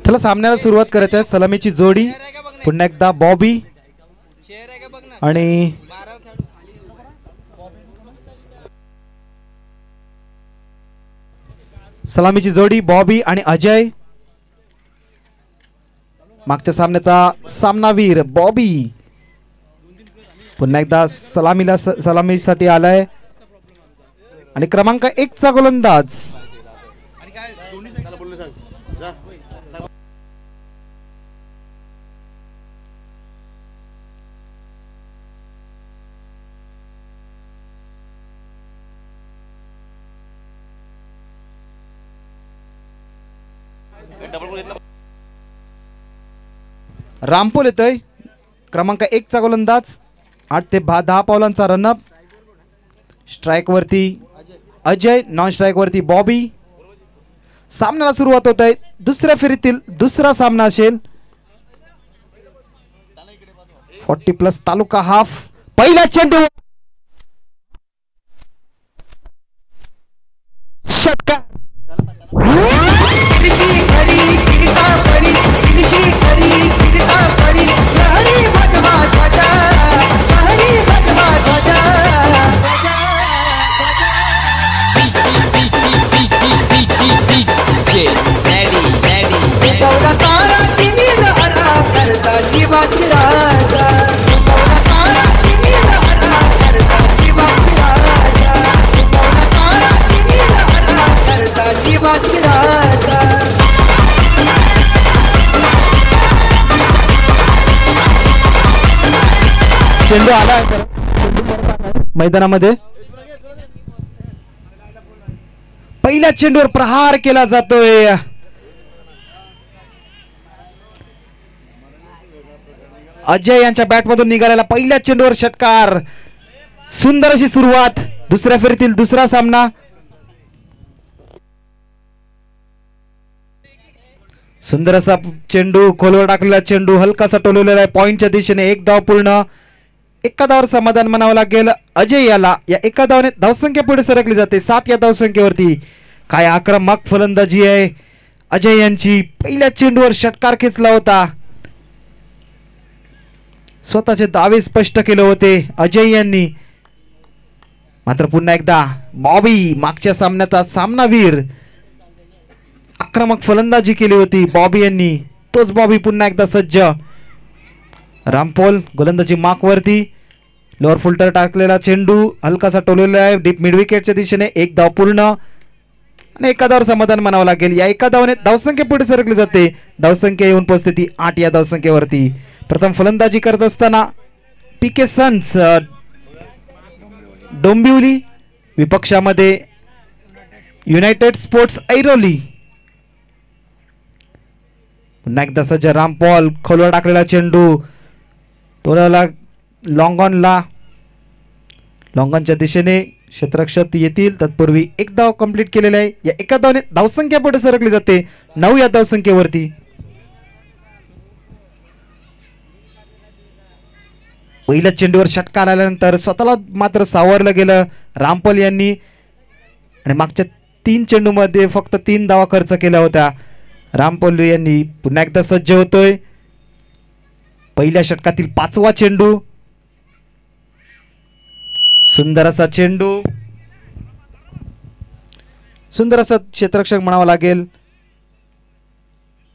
चला सामन्याला सुरुवात करायची आहे. सलामीची जोडी पुन्हा एकदा बॉबी आणि सलामीची जोडी बॉबी आणि अजय. मागच्या सामन्याचा सामनावीर बॉबी पुन्हा एकदा सलामीसाठी आलाय आणि क्रमांक 1 चा गोलंदाज रामपोल येतोय. क्रमांक 1 चा गोलंदाज 8 ते 10 पावलांचा रनअप. स्ट्राइक वरती अजय, नॉन स्ट्राइक वरती बॉबी. सामन्याला सुरुवात होत आहे. दुसऱ्या फेरीतील दुसरा सामना असेल. 40+ तालुका हाफ. पहिला चेंडू षटकार. चेंडू आला मैदानामध्ये. पहिल्या चेंडूवर प्रहार केला जातोय. अजय यांच्या बॅटमधून निघालेला पहिल्या चेंडूवर षटकार. सुंदर अशी सुरुवात. दुसऱ्या फेरीतील दुसरा सामना. सुंदर असा चेंडू, खोलवर टाकलेला चेंडू हलकासा टोलवलेला आहे पॉइंटच्या दिशेने. 1 धाव पूर्ण. एका धावावर समाधान म्हणावं लागेल अजय याला. या एका धावाने धावसंख्या पुढे सरकली जाते 7 या धावसंख्येवरती. काय आक्रमक फलंदाजी आहे अजय यांची. पहिल्या चेंडूवर षटकार खेचला होता. स्वतःचे दावे स्पष्ट केले होते अजय यांनी. मात्र पुन्हा एकदा बॉबी, मागच्या सामन्याचा सामनावीर, आक्रमक फलंदाजी केली होती बॉबी यांनी. तोच बॉबी पुन्हा एकदा सज्ज. रामपोल गोलंदाजी मार्कवरती. लोअर फुलटर टाकलेला चेंडू हलकासा टोललेला आहे डीप मिड विकेटच्या दिशेने. 1 धाव पूर्ण आणि एका धावावर समाधान म्हणावं लागेल. या एका धावाने धावसंख्या पुढे सरकली जाते. धावसंख्या येऊन पोहोचते ती 8 या धावसंख्येवरती. प्रथम फलंदाजी करत असताना पीके सन्स डोंबिवली, विपक्षामध्ये युनायटेड स्पोर्ट्स ऐरोली. पुन्हा एकदा सज्ज रामपॉल. खोलवर टाकलेला चेंडू टोलाला लॉंगॉनला. लॉंगॉनच्या दिशेने क्षेत्ररक्षक येतील तत्पूर्वी 1 धाव कंप्लीट केलेला आहे. या एका धावाने धावसंख्या पुढे सरकली जाते 9 या धावसंख्येवरती. पहिल्या चेंडूवर षटकार आल्यानंतर स्वतःला मात्र सावरलं गेलं रामपॉल यांनी आणि मागच्या 3 चेंडूमध्ये फक्त 3 धावा खर्च केल्या होत्या. रामपॉल यांनी पुन्हा एकदा सज्ज होतोय. पहिल्या षटकातील 5वा चेंडू. सुंदर असा चेंडू. सुंदर असा क्षेत्ररक्षक म्हणावं लागेल.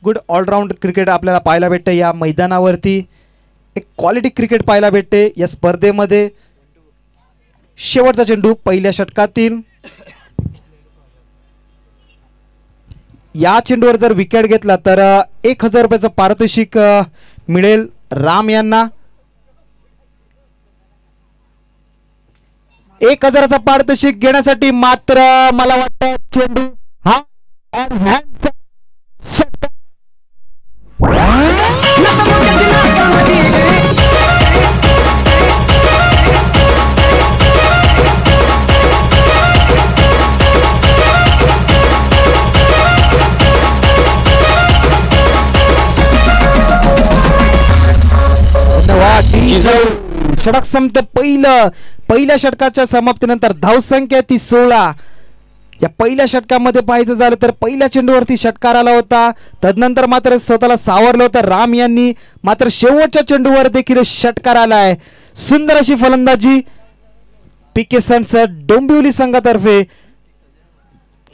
गुड ऑलराऊंड क्रिकेट आपल्याला पाहायला भेटते या मैदानावरती. एक क्वालिटी क्रिकेट पाहायला भेटते या स्पर्धेमध्ये. शेवटचा चेंडू पहिल्या षटकातील. या चेंडूवर जर विकेट घेतला तर 1000 रुपयाचं पारितोषिक मिळेल राम यांना. 1000चा पारितोषिक घेण्यासाठी मात्र मला वाटतं चेंडू हा षटकार. षटक संपते पहिल्या षटकाच्या समाप्तीनंतर धावसंख्या ती 16. या पहिल्या षटकामध्ये पाहायचं झालं तर पहिल्या चेंडूवरती षटकार आला होता, तदनंतर मात्र स्वतःला सावरलं होतं राम यांनी, मात्र शेवटच्या चेंडूवर देखील षटकार आलाय. सुंदर अशी फलंदाजी पीके सन्स डोंबिवली संघातर्फे.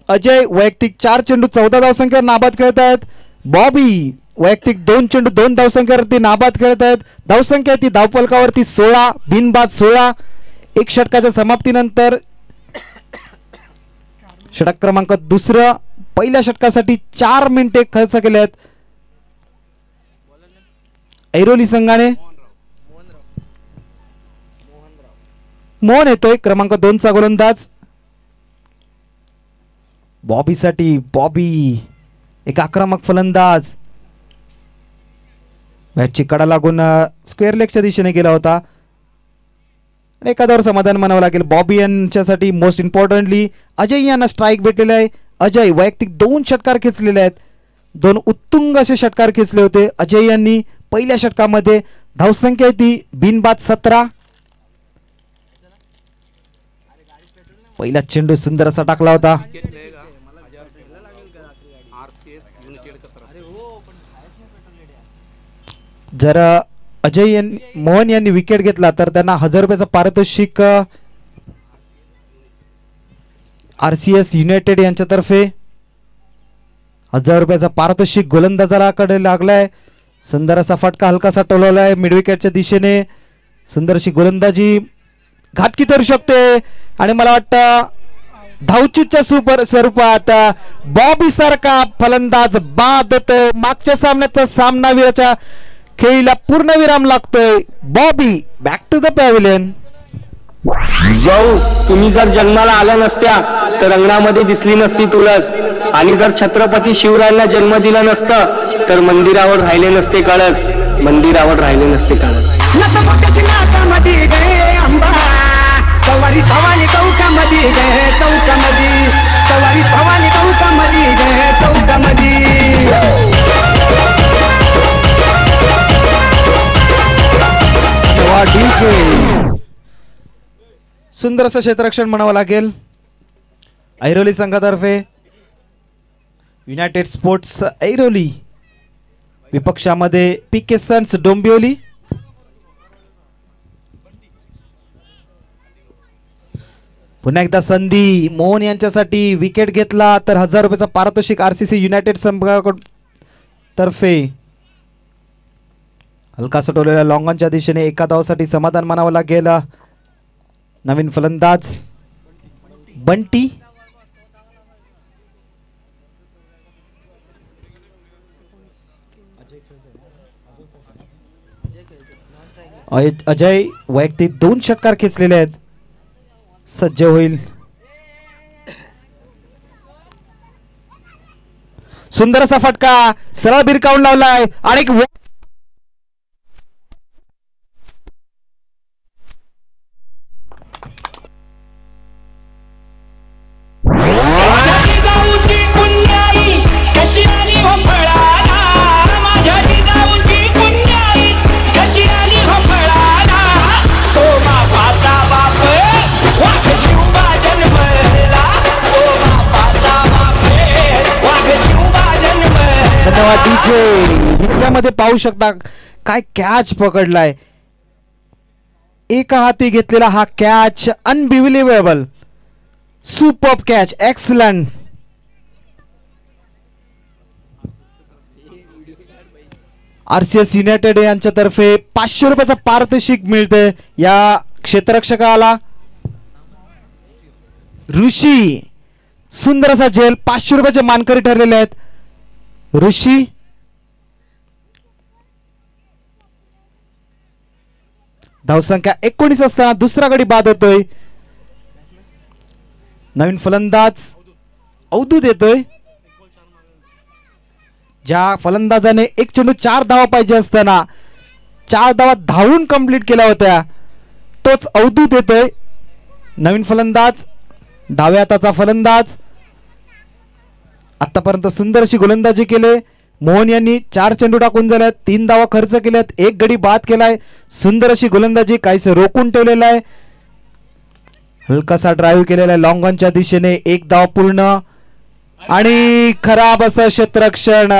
अजय वैयक्तिक 4 चेंडू 14 धावसंख्येवर नाबाद खेळत आहेत. बॉबी वैयक्तिक 2 चेंडू 2 धावसंख्येवरती नाबाद खेळत आहेत. धावसंख्या ती धावफलकावरती 16, बिनबाद 16. एक षटकाच्या समाप्तीनंतर षटक क्रमांक 2 पहिल्या षटकासाठी 4 मिनिटे खर्च केले आहेत ऐरोली संघाने. मोहन येतोय क्रमांक 2 चा गोलंदाज. बॉबीसाठी बॉबी एक आक्रमक फलंदाज. बॅटची कडा लागून स्क्वेअर लेगच्या दिशेने गेला होता. एखाद्यावर समाधान मानावं लागेल बॉबी यांच्यासाठी. मोस्ट इम्पॉर्टंटली अजय यांना स्ट्राईक भेटलेला आहे. अजय वैयक्तिक 2 षटकार खेचलेले आहेत. 2 उत्तुंग असे षटकार खेचले होते अजय यांनी पहिल्या षटकामध्ये. धावसंख्या ती बिनबाद 17. पहिला चेंडू सुंदर असा टाकला होता. जर अजय मोहन यांनी विकेट घेतला तर त्यांना 1000 रुपयाचं पारितोषिक RCS युनायटेड यांच्यातर्फे 1000 रुपयाचा पारितोषिक गोलंदाजाकडे लागलाय. सुंदर असा फटका हलकासा टोलवलाय मिड विकेटच्या दिशेने. सुंदर अशी गोलंदाजी घातकी ठरू शकते आणि मला वाटतं धावचीच्या स्वरूपात बॉबी सारखा फलंदाज बाद होतो. मागच्या सामन्याचा सामनावीराच्या खेळीला पूर्णविराम लागतोय. Bobby back to the pavilion. जाऊ तुम्ही जर जन्माला आल्या नसत्या तर अंगणामध्ये दिसली नसती तुळस, आणि जर छत्रपती शिवरायांना जन्म दिला नसता तर मंदिरावर राहिले नसते कळस, मंदिरावर राहिले नसते कळस. सवारी भवानी चौकामध्ये गए चौकामध्ये, सवारी भवानी चौकामध्ये गए चौकामध्ये. सुंदर असं क्षेत्ररक्षण म्हणावं लागेल ऐरोली संघातर्फे. युनायटेड स्पोर्ट्स ऐरोली विपक्षामध्ये पीके सन्स डोंबिवली. पुन्हा एकदा संधी मोहन यांच्यासाठी. विकेट घेतला तर 1000 रुपयाचा पारितोषिक RCC युनायटेड संघातर्फे. हलका सटवलेल्या लॉंगॉनच्या दिशेने एका धावासाठी समाधान मानावं लागेल. नवीन फलंदाज बंटी. अजय वैयक्तिक 2 षटकार खेचलेले आहेत. सज्ज होईल. सुंदर असा फटका सरळ बिरकावून लावलाय आणि मध्ये पाहू शकता काय कॅच पकडलाय. एका हाती घेतलेला हा catch unbelievable. Superb catch, excellent. RCS United यांच्यातर्फे 500 रुपयाचा पारितोषिक मिळते या क्षेत्ररक्षकाला. ऋषी सुंदर असा झेल. 500 रुपयाचे मानकरी ठरलेले आहेत ऋषी. धावसंख्या 19 असताना दुसरा गडी बाद होतोय. नवीन फलंदाज अवधूत येतोय. ज्या फलंदाजाने 1 चेंडू 4 धावा पाहिजे असताना 4 धावा धावून कंप्लीट केल्या होत्या तोच अवधूत येतोय. नवीन फलंदाज डाव्या हाताचा फलंदाज. आतापर्यंत सुंदर अशी गोलंदाजी केले. मोहन यांनी 4 चेंडू टाकून झाल्यात, 3 धावा खर्च केल्यात, 1 गडी बाद केलाय. सुंदर अशी गोलंदाजी, काहीसे रोखून ठेवलेला आहे. हलकासा ड्राईव्ह केलेला आहे लॉंग ऑनच्या दिशेने. 1 धाव पूर्ण आणि खराब असं क्षेत्ररक्षण.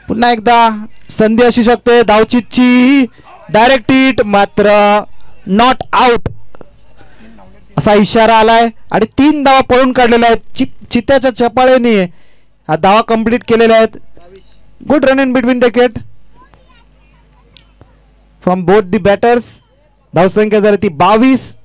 पुन्हा एकदा संधी असू शकते धावचीची. डायरेक्ट हिट, मात्र नॉट आउट असा इशारा आलाय आणि 3 धावा पळून काढलेल्या आहेत. चित्याच्या चपाळ्याने हा धावा कंप्लीट केलेल्या आहेत. Good run in between wicket from both the batters. धावसंख्या झाली ती 22.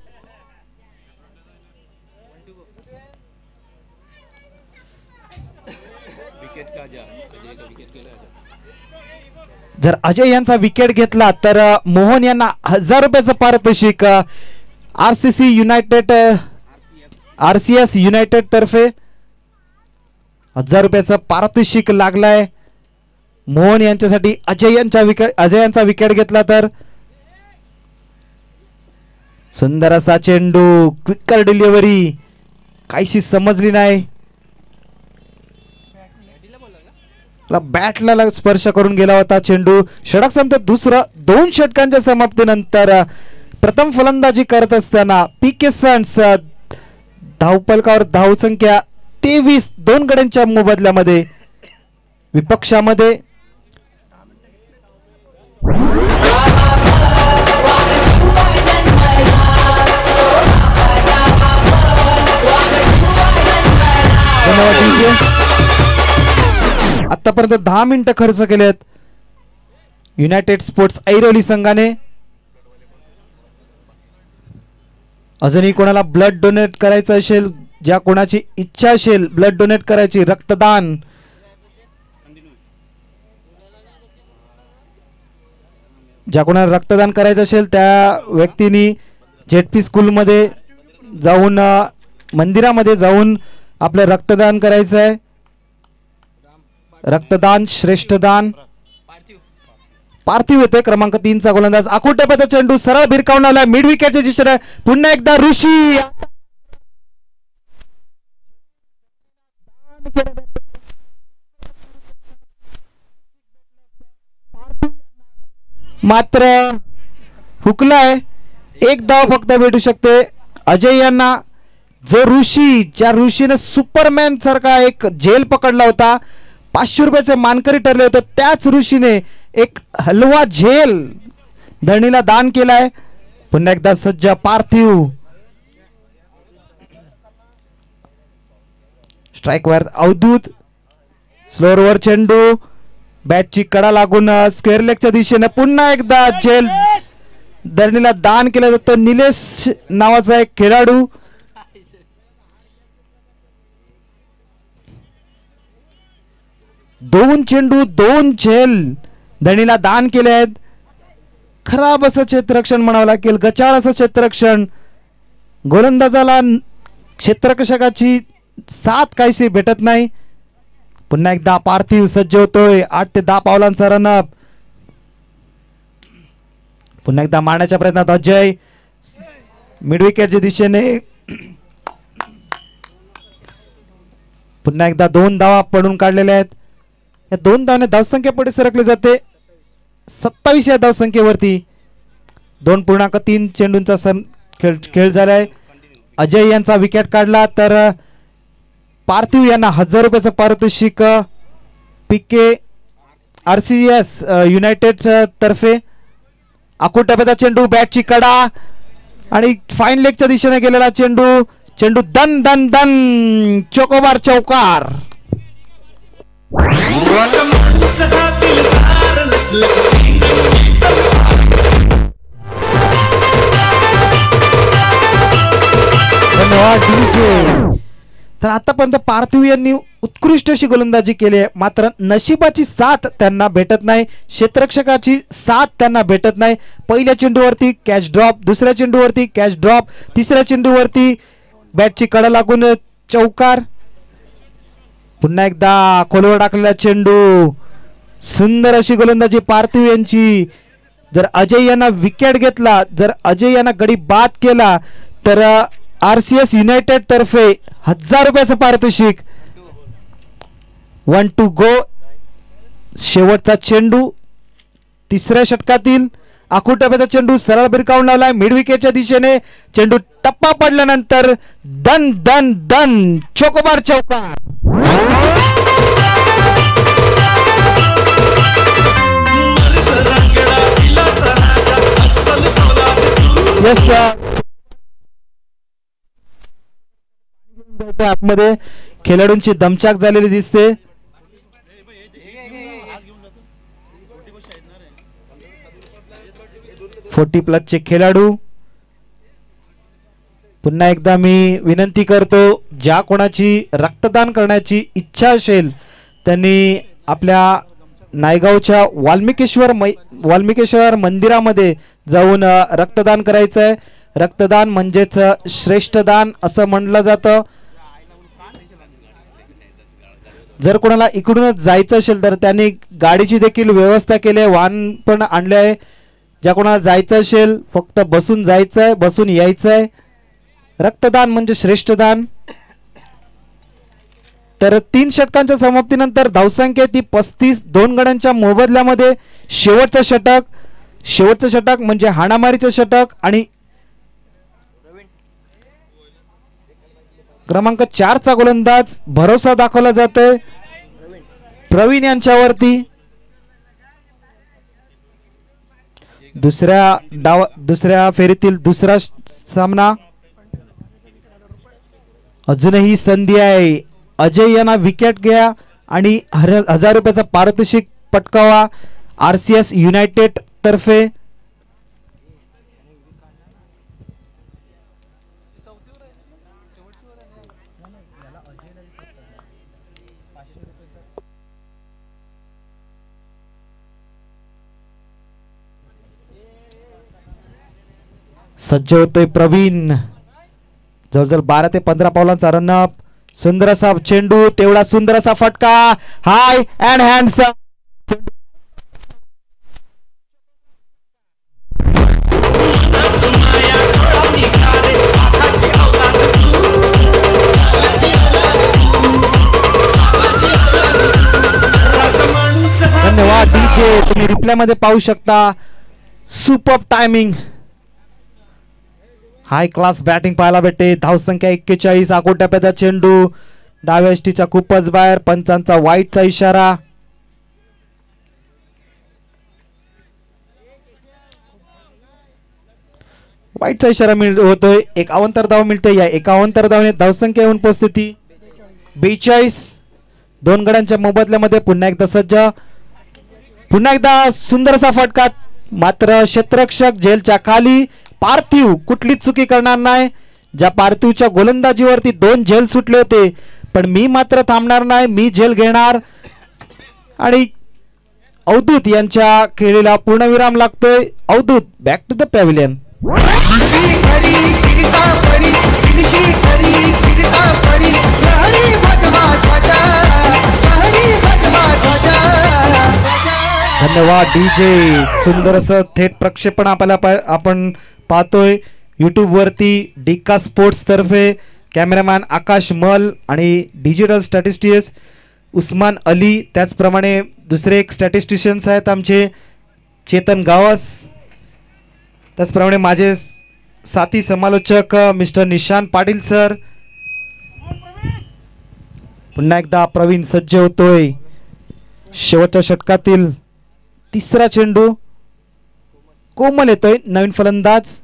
जर अजय यांचा विकेट घेतला तर मोहन यांना 1000 रुपयाचं पारितोषिक RCS युनायटेड तर्फे 1000 रुपयाचं पारितोषिक लागलाय. मोहन यांच्यासाठी अजय यांचा विकेट घेतला तर. सुंदर असा चेंडू, क्विकर डिलिव्हरी, काहीशी समजली नाही. बॅटला स्पर्श करून गेला होता चेंडू. षटक संपत दुसरं. 2 षटकांच्या समाप्तीनंतर प्रथम फलंदाजी करत असताना PK सन्स धावफलकावर धावसंख्या 23. 2 गड्यांच्या मोबदल्यामध्ये विपक्षामध्ये. आतापर्यंत 10 मिनिटं खर्च केलेत युनायटेड स्पोर्ट्स ऐरोली संघाने. अजूनही कोणाला ब्लड डोनेट करायचं असेल, ज्या कोणाची इच्छा असेल ब्लड डोनेट करायची, रक्तदान, ज्या कोणाला रक्तदान करायचं असेल त्या व्यक्तींनी ZP स्कूलमध्ये जाऊन मंदिरामध्ये जाऊन आपलं रक्तदान करायचं आहे. रक्तदान श्रेष्ठदान. पार्थिव येतोय क्रमांक 3 चा गोलंदाज. आखुटप्याचा चेंडू सरळ भिरकावून आला मिड विकेटच्या दिशेने. पुन्हा एकदा ऋषी. मात्र हुकलाय. 1 धाव फक्त भेटू शकते अजय यांना. जो ऋषी, ज्या ऋषीने सुपरमॅन सारखा एक झेल पकडला होता, 500 रुपयाचे मानकरी ठरले होते, त्याच ऋषीने एक हलवा झेल धरणीला दान केलाय. पुन्हा एकदा सज्ज पार्थिव. स्ट्राइक वर अवधूत. स्लोअरवर चेंडू, बॅटची कडा लागून स्क्वेअर लेगच्या दिशेने. पुन्हा एकदा झेल धरणीला दान केलं जातं. निलेश नावाचा एक खेळाडू. दोन चेंडू 2 झेल धरणीला दान केले आहेत. खराब असं क्षेत्ररक्षण म्हणावं लागेल, गचाळ असं क्षेत्ररक्षण. गोलंदाजाला क्षेत्ररक्षकाची साथ काहीशी भेटत नाही. पुन्हा एकदा पार्थिव सज्ज होतोय. 8 ते 10 पावलांचा रनअप. पुन्हा एकदा मारण्याच्या प्रयत्नात अजय मिड विकेटच्या दिशेने. पुन्हा एकदा 2 धावा पडून काढलेल्या आहेत. या 2 धावाने धावसंख्या पुढे सरकली जाते 27 या धावसंख्येवरती. 2.3 चेंडूंचा खेळ झालाय. अजय यांचा विकेट काढला तर पार्थिव यांना 1000 रुपयाचं पारितोषिक PK RCS युनायटेड तर्फे. आकुटप्याचा चेंडू, बॅटची कडा आणि फाईन लेगच्या दिशेने गेलेला चेंडू. चेंडू दन दन दन, चोकोबार चौकार. तर आतापर्यंत पार्थिव यांनी उत्कृष्ट अशी गोलंदाजी केली आहे. मात्र नशिबाची साथ त्यांना भेटत नाही, क्षेत्ररक्षकाची साथ त्यांना भेटत नाही. पहिल्या चेंडूवरती कॅच ड्रॉप, दुसऱ्या चेंडूवरती कॅच ड्रॉप, तिसऱ्या चेंडूवरती बॅटची कडा लागून चौकार. पुन्हा एकदा खोलवर टाकलेला चेंडू. सुंदर अशी गोलंदाजी पार्थिव यांची. जर अजय यांना विकेट घेतला, जर अजय यांना गडी बाद केला तर RCS युनायटेड तर्फे 1000 रुपयाचं पारितोषिक. 1 to go. शेवटचा चेंडू तिसऱ्या षटकातील आखूड टप्प्याचा चेंडू सरळ भिरकावून लावलाय मिड विकेटच्या दिशेने. चेंडू टप्पा पडल्यानंतर दन दन दन चोकोबार चौकार. यस आतमध्ये खेळाडूंची दमछाक झालेली दिसते. फोर्टी प्लसचे खेळाडू. पुन्हा एकदा मी विनंती करतो, ज्या कोणाची रक्तदान करण्याची इच्छा असेल त्यांनी आपल्या नायगावच्या वाल्मिकेश्वर मंदिरामध्ये जाऊन रक्तदान करायचं आहे. रक्तदान म्हणजेच श्रेष्ठ दान असं म्हणलं जातं. जर कोणाला इकडूनच जायचं असेल तर त्यांनी गाडीची देखील व्यवस्था केली आहे, वाहन पण आणले आहे. ज्या कोणाला जायचं असेल फक्त बसून जायचं आहे, बसून यायचं आहे. रक्तदान म्हणजे श्रेष्ठ दान. तर 3 षटकांच्या समाप्तीनंतर धावसंख्या ती 35. 2 गड्यांच्या मोबदल्यामध्ये शेवटचं षटक म्हणजे हाणामारीचं षटक आणि क्रमांक 4चा गोलंदाज भरोसा दाखवला जातोय प्रवीण यांच्यावरती. दुसऱ्या फेरीतील दुसरा सामना. अजूनही संधी आहे. अजय यांना विकेट घ्या आणि 1000 रुपयाचा पारितोषिक पटकावा RCS युनायटेड तर्फे. सज्ज होतोय प्रवीण. जवळजवळ 12 ते 15 पावलांचा रनअप. सुंदर असा चेंडू, तेवढा सुंदर असा फटका. हाय अँड हँड्स. धन्यवाद डीजे. तुम्ही रिप्लाय मध्ये पाहू शकता. सुपर टायमिंग, हाय क्लास बॅटिंग पाहायला भेटते. धावसंख्या 41. आखूड टप्प्याचा चेंडू डाव्या यष्टीच्या खूपच बाहेर. पंचांचा वाईटचा इशारा. वाईटचा इशारा होतोय. एक अवांतर धाव मिळते. या एका अवांतर धावने धावसंख्या येऊन पोहोचते ती 42. 2 गड्यांच्या मोबदल्यामध्ये पुन्हा एकदा सज्ज. पुन्हा एकदा सुंदर असा फटका. मात्र क्षेत्ररक्षक झेलच्या खाली. पार्थिव कुठलीच चुकी करणार नाही. ज्या पार्थिवच्या गोलंदाजीवरती 2 झेल सुटले होते, पण मी मात्र थांबणार नाही. मी झेल घेणार आणि अवधूत यांच्या खेळीला पूर्णविराम लागतोय. Avdhoot back to the pavilion. धन्यवाद डीजे. सुंदर असं थेट प्रक्षेपण आपल्याला आपण पाहतोय यूट्यूब वरती डिक्का स्पोर्ट्स तर्फे. कॅमेरामॅन आकाश मल आणि डिजिटल स्टॅटिस्टिक्स उस्मान अली. त्याचप्रमाणे दुसरे एक स्टॅटिस्टिशियन्स आहेत आमचे चेतन गावस. त्याचप्रमाणे माझे साथी समालोचक मिस्टर निशांत पाटील सर. पुन्हा एकदा प्रवीण सज्ज होतोय. शेवटच्या षटकातील तिसरा चेंडू. कोमल येतोय नवीन फलंदाज.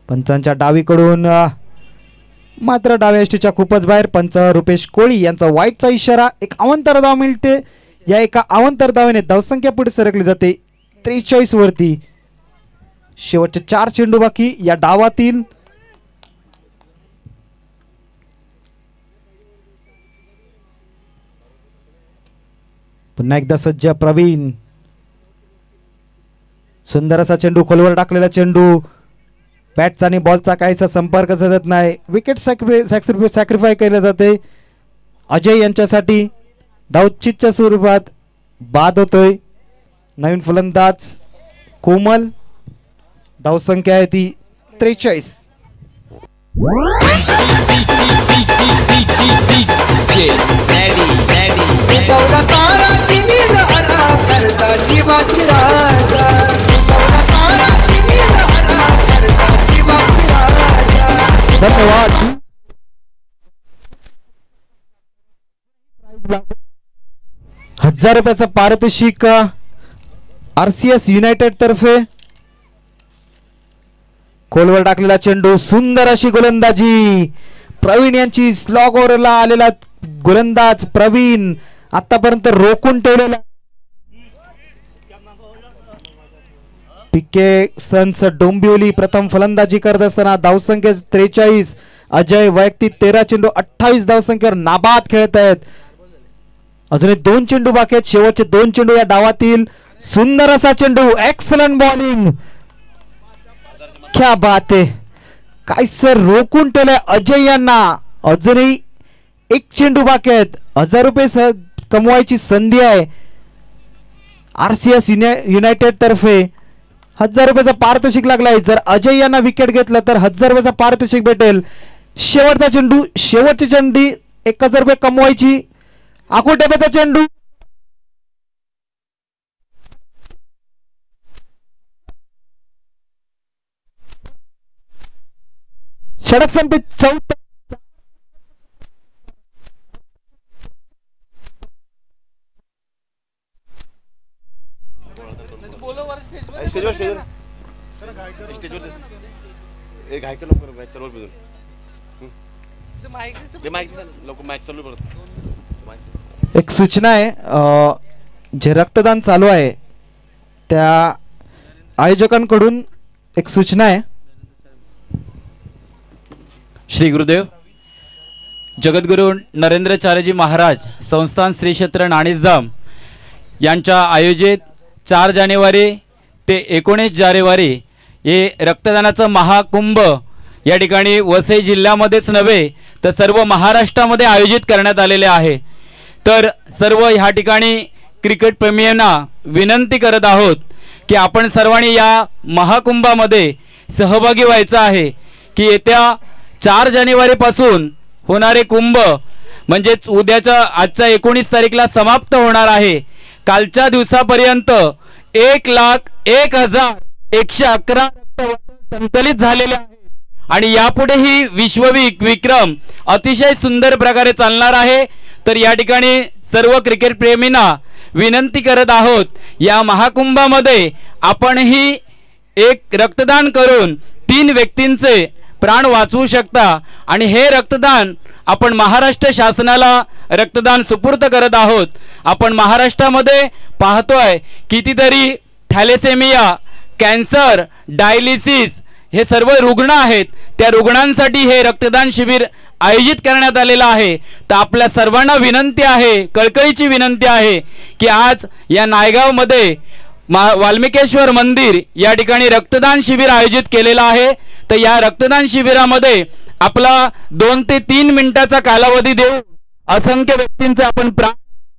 पंचांच्या डावीकडून मात्र डाव्या यष्टीच्या खूपच बाहेर. पंच रुपेश कोळी यांचा वाईटचा इशारा. एक अवांतर धाव मिळते. या एका अवांतर धावेने धावसंख्या पुढे सरकली जाते 43 वरती. शेवटचे 4 चेंडू बाकी या डावातील. पुन्हा एकदा सज्ज प्रवीण. सुंदर असा चेंडू, खोलवर टाकलेला चेंडू. बॅटचा आणि बॉलचा काहीसा संपर्क साधत नाही. विकेट सॅक्रिफाय केले जाते अजय यांच्यासाठी. धावचीतच्या स्वरूपात बाद होतोय नवीन फलंदाज कोमल. धावसंख्या आहे ती 43. धन्यवाद. 1000 रुपयाचा पारितोषिक RCS युनायटेड तर्फे. खोलवर टाकलेला चेंडू, सुंदर अशी गोलंदाजी प्रवीण यांची. स्लॉग ओव्हरला आलेला गोलंदाज प्रवीण आतापर्यंत रोखून ठेवलेला. पीके सन्स डोंबिवली प्रथम फलंदाजी करत असताना धावसंख्या 43. अजय वैयक्तिक 13 चेंडू 28 धावसंख्येवर नाबाद खेळत आहेत. अजूनही 2 चेंडू बाकी आहेत. शेवटचे 2 चेंडू या डावातील. सुंदर असा चेंडू, एक्सलंट बॉलिंग, क्या बात आहे. काय सर रोखून ठेवलंय अजय यांना. अजूनही 1 चेंडू बाकी आहेत. 1000 रुपये कमवायची संधी आहे RCS युनायटेड तर्फे. 1000 रुपयाचा पारितोषिक लागलाय. जर अजय यांना विकेट घेतलं तर 1000 रुपयाचा पारितोषिक भेटेल. शेवटचा चेंडू, शेवटची चेंडी, 1000 रुपये कमवायची. आकुटेपेचा चेंडू, षटक संपे 14. एक सूचना आहे, जे रक्तदान चालू आहे त्या आयोजकांकडून एक सूचना आहे. श्री गुरुदेव. जगद्गुरु नरेंद्राचार्यजी महाराज संस्थान श्री क्षेत्र नाणीजधाम यांच्या आयोजित 4 जानेवारी ते 19 जानेवारी हे रक्तदानाचं महाकुंभ या ठिकाणी वसई जिल्ह्यामध्येच नव्हे तर सर्व महाराष्ट्रामध्ये आयोजित करण्यात आलेले आहे. तर सर्व ह्या ठिकाणी क्रिकेट प्रेमींना विनंती करत आहोत की आपण सर्वांनी या महाकुंभामध्ये सहभागी व्हायचं आहे. की येत्या 4 जानेवारीपासून होणारे कुंभ म्हणजेच उद्याच्या आजच्या 19 तारीखला समाप्त होणार आहे. कालच्या दिवसापर्यंत 1,01,111 संकलित झालेले आहे आणि यापुढेही विक्रम अतिशय सुंदर प्रकारे चालणार आहे. तर या ठिकाणी सर्व क्रिकेट प्रेमींना विनंती करत आहोत, या महाकुंभामध्ये आपणही एक रक्तदान करून 3 व्यक्तींचे प्राण वाचवू शकता आणि हे रक्तदान आपण महाराष्ट्र शासनाला रक्तदान सुपूर्द करत आहोत. आपण महाराष्ट्रामध्ये पाहतोय कितीतरी थॅलेसेमिया, कॅन्सर, डायलिसिस हे सर्व रुग्ण आहेत. त्या रुग्णांसाठी हे रक्तदान शिबिर आयोजित करण्यात आलेलं आहे. तर आपल्या सर्वांना विनंती आहे, कळकळीची विनंती आहे की आज या नायगावमध्ये वाल्मिकेश्वर मंदिर या ठिकाणी रक्तदान शिबिर आयोजित केलेलं आहे. तर या रक्तदान शिबिरामध्ये आपला 2 ते 3 मिनिटाचा कालावधी देऊन असंख्य व्यक्तींचे आपण प्राण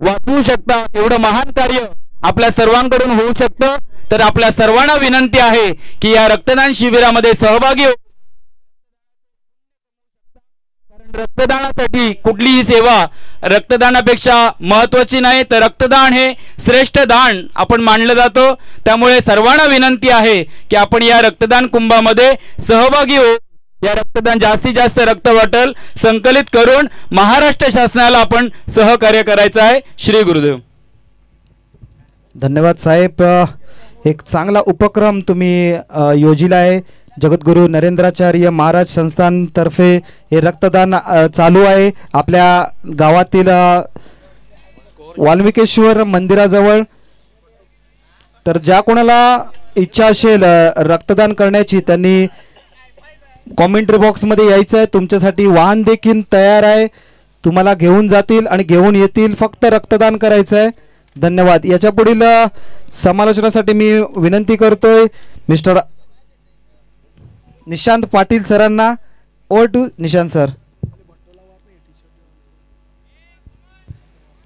वाचवू शकता. एवढं महान कार्य आपल्या सर्वांकडून होऊ शकतं. तर आपल्या सर्वांना विनंती आहे की या रक्तदान शिबिरामध्ये सहभागी हो. कारण रक्तदानासाठी कुठलीही सेवा रक्तदानापेक्षा महत्त्वाची नाही. तर रक्तदान हे श्रेष्ठ दान आपण मानलं जातं. त्यामुळे सर्वांना विनंती आहे की आपण या रक्तदान कुंभामध्ये सहभागी हो. या रक्तदान जास्तीत जास्त रक्त वाटल संकलित करून महाराष्ट्र शासनाला आपण सहकार्य करायचं आहे. श्री गुरुदेव. धन्यवाद साहेब. एक चांगला उपक्रम तुम्ही योजिला आहे. जगद्गुरु नरेंद्राचार्य महाराज संस्थानतर्फे हे रक्तदान चालू आहे आपल्या गावातील वाल्मिकेश्वर मंदिराजवळ. तर ज्या कोणाला इच्छा असेल रक्तदान करण्याची त्यांनी कॉमेंट्री बॉक्समध्ये यायचं आहे. तुमच्यासाठी वाहन देखील तयार आहे, तुम्हाला घेऊन जातील आणि घेऊन येतील. फक्त रक्तदान करायचं आहे. धन्यवाद. याच्या पुढील समालोचनासाठी मी विनंती करतोय मिस्टर निशांत पाटील सरांना. Over to Nishant sir.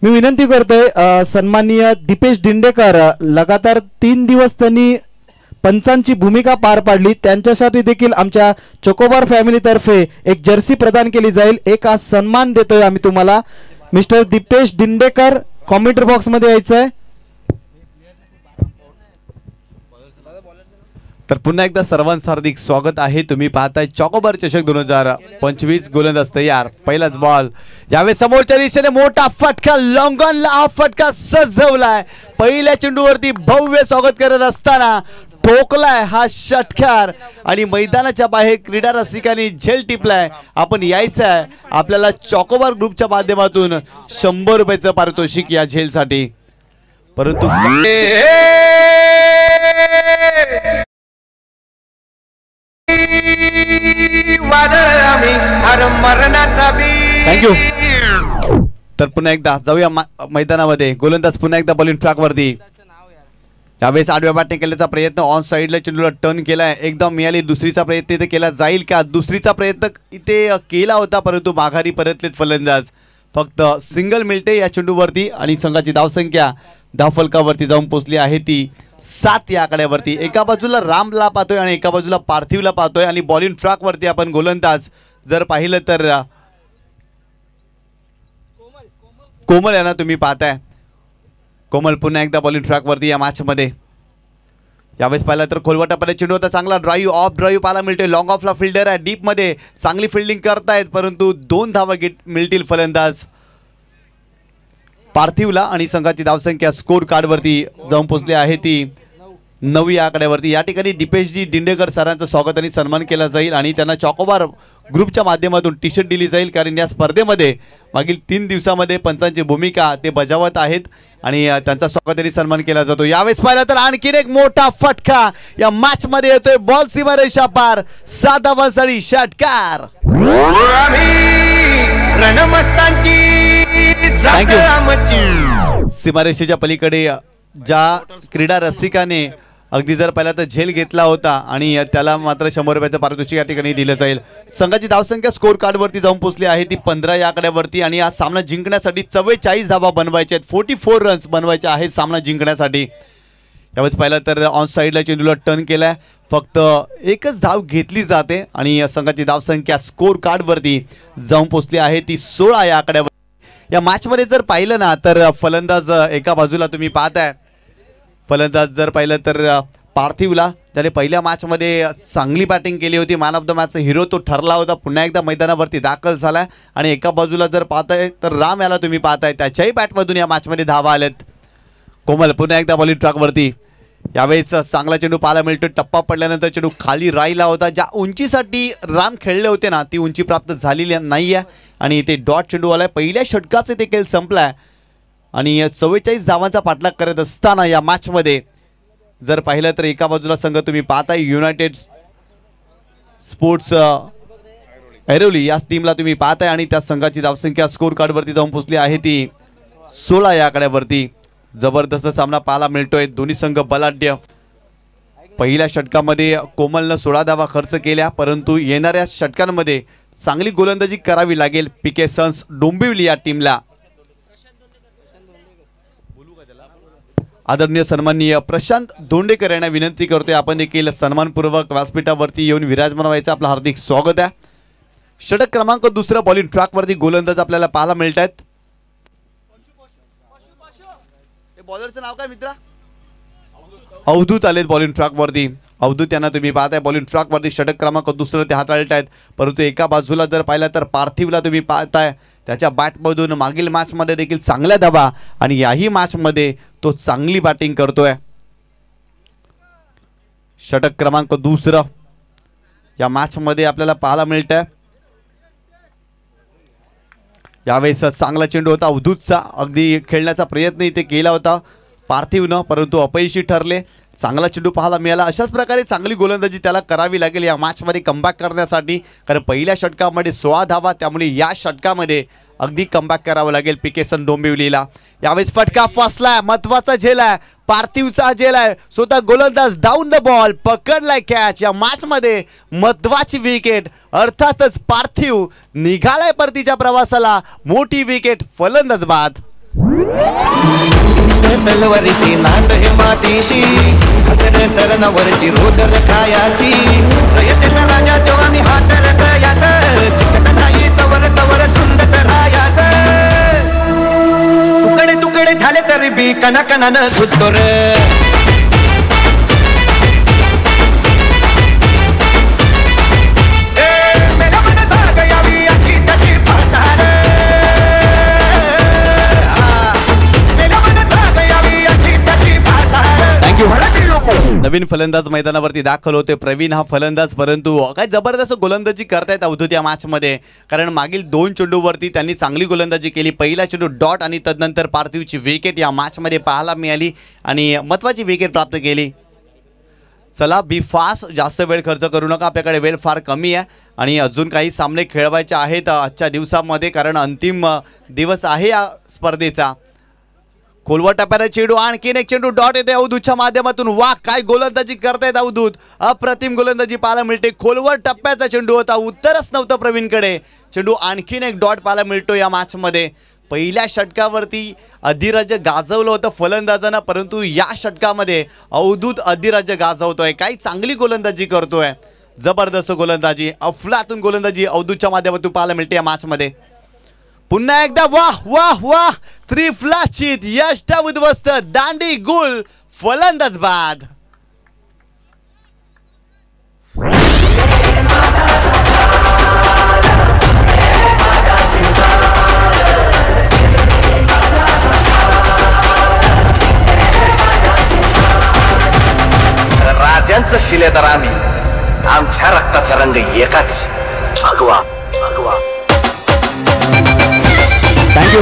मी विनंती करतोय सन्माननीय दीपेश दिंडेकर, लगातार 3 दिवस त्यांनी पंचांची भूमिका पार पाडली त्यांच्यासाठी देखील आमच्या चोकोबार फॅमिलीतर्फे एक जर्सी प्रदान केली जाईल. एक आज सन्मान देतोय आम्ही तुम्हाला. मिस्टर दीपेश दिंडेकर कॉमेंट्री बॉक्स मध्ये यायचं आहे. तर पुन्हा एकदा सर्वांचं हार्दिक स्वागत आहे. तुम्ही पाहताय चॉकोबार चषक 2025 गोलंदाज तयार. पहिलाच बॉल यावेळी समोरच्या दिशेने मोठा फटका लॉंगॉनला हा फटका सजवलाय. पहिल्या चेंडूवरती भव्य स्वागत करत असताना ठोकलाय हा षटकार आणि मैदानाच्या बाहेर क्रीडा रसिकांनी झेल टिपलाय. आपण यायचं आहे आपल्याला चॉकोबार ग्रुपच्या माध्यमातून 100 रुपयाचं पारितोषिक या झेलसाठी. परंतु थँक्यू. तर पुन्हा एकदा जाऊया मैदानामध्ये. गोलंदाज पुन्हा एकदा बॉलिंग ट्रॅक वरती. यावेळेस आडव्या बॅटिंग केल्याचा प्रयत्न ऑन साईडला चेंडूला टर्न केलाय. एकदम मिळाली. दुसरीचा प्रयत्न इथे केला जाईल का? दुसरीचा प्रयत्न इथे केला होता परंतु माघारी परतलेत फलंदाज. फक्त सिंगल मिळते या चेंडूवरती आणि संघाची धावसंख्या धावफलकावरती जाऊन पोहोचली आहे ती 7 या आकड्यावरती. एका बाजूला रामला पाहतोय आणि एका बाजूला पार्थिवला पाहतोय आणि बॉलिंग ट्रॅक वरती आपण गोलंदाज जर पाहिलं तर कोमल यांना तुम्ही पाहताय. कोमल पुन्हा एकदा बॉलिंग ट्रॅक वरती या मॅच मध्ये. यावेळेस पाहिलं तर खोलवटापर्यंत चेंडू होता. चांगला ड्राईव्ह ऑफ ड्राईव्ह पाहायला मिळते. लॉंग ऑफला फिल्डर आहे. डीप मध्ये चांगली फिल्डिंग करतायत परंतु 2 धावा मिळतील फलंदाज पार्थिवला आणि संघाची धावसंख्या स्कोर कार्डवरती जाऊन पोहोचली आहे ती 9 या आकड्यावरती. या ठिकाणी दीपेशजी दिंडेकर सरांचं स्वागत आणि सन्मान केला जाईल आणि त्यांना चॉकोबार ग्रुपच्या माध्यमातून टी शर्ट दिली जाईल कारण या स्पर्धेमध्ये मागील 3 दिवसामध्ये पंचांची भूमिका ते बजावत आहेत आणि त्यांचा स्वागत आणि सन्मान केला जातो. यावेळेस पाहिलं तर आणखीन एक मोठा फटका या मॅच मध्ये येतोय. बॉल सीमारेषा पार 7 धावांसाठी षटकार. सीमारेषेच्या पलीकडे ज्या क्रीडा रसिकाने अगदी जर पहिला तर झेल घेतला होता आणि त्याला मात्र 100 रुपयाचं पारितोषिक या ठिकाणी दिलं जाईल. संघाची धावसंख्या स्कोर कार्डवरती जाऊन पोहोचली आहे ती 15 या आकड्यावरती आणि हा सामना जिंकण्यासाठी 44 धावा बनवायच्या आहेत. 44 रन्स बनवायचे आहेत सामना जिंकण्यासाठी. यावेळेस पाहिलं तर ऑन साईडला चेंडूला टर्न केलाय. फक्त एकच धाव घेतली जाते आणि संघाची धावसंख्या स्कोर कार्डवरती जाऊन पोहोचली आहे ती 16 या आकड्यावर. या मॅचमध्ये जर पाहिलं ना तर फलंदाज एका बाजूला तुम्ही पाहताय. फलंदाज जर पाहिलं तर पार्थिवला त्याने पहिल्या मॅचमध्ये चांगली बॅटिंग केली होती. मॅन ऑफ द मॅचचा हिरो तो ठरला होता. पुन्हा एकदा मैदानावरती दाखल झालाय आणि एका बाजूला जर पाहताय तर राम याला तुम्ही पाहताय त्याच्याही बॅटमधून या मॅचमध्ये धावा आल्यात. कोमल पुन्हा एकदा बॉलिंग ट्रॅकवरती. यावेळेस चांगला चेंडू पाहायला मिळतो. टप्पा पडल्यानंतर चेंडू खाली राहिला होता. ज्या उंचीसाठी राम खेळले होते ना ती उंची प्राप्त झालेली नाही आहे आणि इथे डॉट चेंडू आलाय. पहिल्या षटकाचे ते खेळ संपलाय आणि 44 धावांचा पाठलाग करत असताना या मॅचमध्ये जर पाहिलं तर एका बाजूला संघ तुम्ही पाहताय युनायटेड स्पोर्ट्स ऐरोली या टीमला तुम्ही पाहताय आणि त्या संघाची धावसंख्या स्कोर कार्डवरती जाऊन पोहोचली आहे ती 16 या आकड्यावरती. जबरदस्त सामना पाहायला मिळतोय. दोन्ही संघ बलाढ्य. पहिल्या षटकामध्ये कोमलनं 16 धावा खर्च केल्या परंतु येणाऱ्या षटकांमध्ये चांगली गोलंदाजी करावी लागेल पीके सन्स डोंबिवली या टीमला. आदरणीय सन्माननीय प्रशांत दोंडेकर यांना विनंती करतोय आपण देखील सन्मानपूर्वक व्यासपीठावरती येऊन विराजमान व्हायचं. आपलं हार्दिक स्वागत आहे. षटक क्रमांक 2 बॉलिंग ट्रॅकवरती गोलंदाज आपल्याला पाहायला मिळत आहेत. बॉलरचं नाव काय मित्रा? अवधूत आलेत बॉलिंग ट्रॅकवरती. अवधूत यांना तुम्ही पाहताय बॉलिंग ट्रॅकवरती. षटक क्रमांक 2 ते हाताळत आहेत परंतु एका बाजूला जर पाहिलं तर पार्थिवला तुम्ही पाहताय त्याच्या बॅटमधून मागील मॅचमध्ये देखील चांगल्या धावा आणि याही मॅचमध्ये तो चांगली बॅटिंग करतोय. षटक क्रमांक 2 या मॅचमध्ये आपल्याला पाहायला मिळत आहे. यावेळेस चांगला चेंडू होता अवधूतचा. अगदी खेळण्याचा प्रयत्न इथे केला होता पार्थिवनं परंतु अपयशी ठरले. चांगला चेंडू पाहायला मिळाला. अशाच प्रकारे चांगली गोलंदाजी त्याला करावी लागेल या मॅचमध्ये कमबॅक करण्यासाठी कारण पहिल्या षटकामध्ये 16 धावा त्यामुळे या षटकामध्ये अगदी कमबॅक करावं लागेल पीके सन डोंबिवलीला. यावेळेस फटका फसलाय. महत्वाचा झेल आहे. पार्थिवचा झेल आहे. स्वतः गोलंदाज डाऊन द बॉल पकडलाय कॅच. या मॅचमध्ये महत्वाची विकेट. अर्थातच पार्थिव निघालाय परतीच्या प्रवासाला. मोठी विकेट फलंदाज बाद. तलवारीशी नाट हे मातीशी वरणावरची रोज रखायाची रयतेचा राजा तो आम्ही हात रखायाचं चिकट नाही चवर तवर झुंजत राहायचं तुकडे तुकडे झाले तरी बी कणाकणानं झुजतो रे नवीन फलंदाज मैदानावरती दाखल होते प्रवीण हा फलंदाज, परंतु काय जबरदस्त गोलंदाजी करतायत अवधूत या मॅचमध्ये. कारण मागील 2 चेंडूवरती त्यांनी चांगली गोलंदाजी केली. पहिला चेंडू डॉट आणि तदनंतर पार्थिवची विकेट या मॅचमध्ये पाहायला मिळाली आणि महत्त्वाची विकेट प्राप्त केली. चला बी फास्ट, जास्त वेळ खर्च करू नका, आपल्याकडे वेळ फार कमी आहे आणि अजून काही सामने खेळवायचे आहेत आजच्या दिवसामध्ये, कारण अंतिम दिवस आहे या स्पर्धेचा. खोलवर टप्प्याने चेंडू, आणखीन एक चेंडू डॉट येते अवधूतच्या माध्यमातून. वाह, काय गोलंदाजी करतायत अवधूत, अप्रतिम गोलंदाजी पाहायला मिळते. खोलवर टप्प्याचा चेंडू होता, उत्तरच नव्हतं प्रवीणकडे. चेंडू आणखीन एक डॉट पाहायला मिळतो या मॅचमध्ये. पहिल्या षटकावरती अधिराज्य गाजवलं होतं फलंदाजांना, परंतु या षटकामध्ये अवधूत अधिराज्य गाजवतोय. काही चांगली गोलंदाजी करतोय, जबरदस्त गोलंदाजी, अफलातून गोलंदाजी अवधूतच्या माध्यमातून पाहायला मिळते या मॅचमध्ये. पुन्हा एकदा वाह वाह वाह, त्रिफलाचित यष्ट उद्ध्वस्त दांडी गुल फलंदाज बाद. राजांचं शिलेदार आम्ही, आमच्या रक्ताचा रंग एकाच, भगवा भगवा. थँक्यू.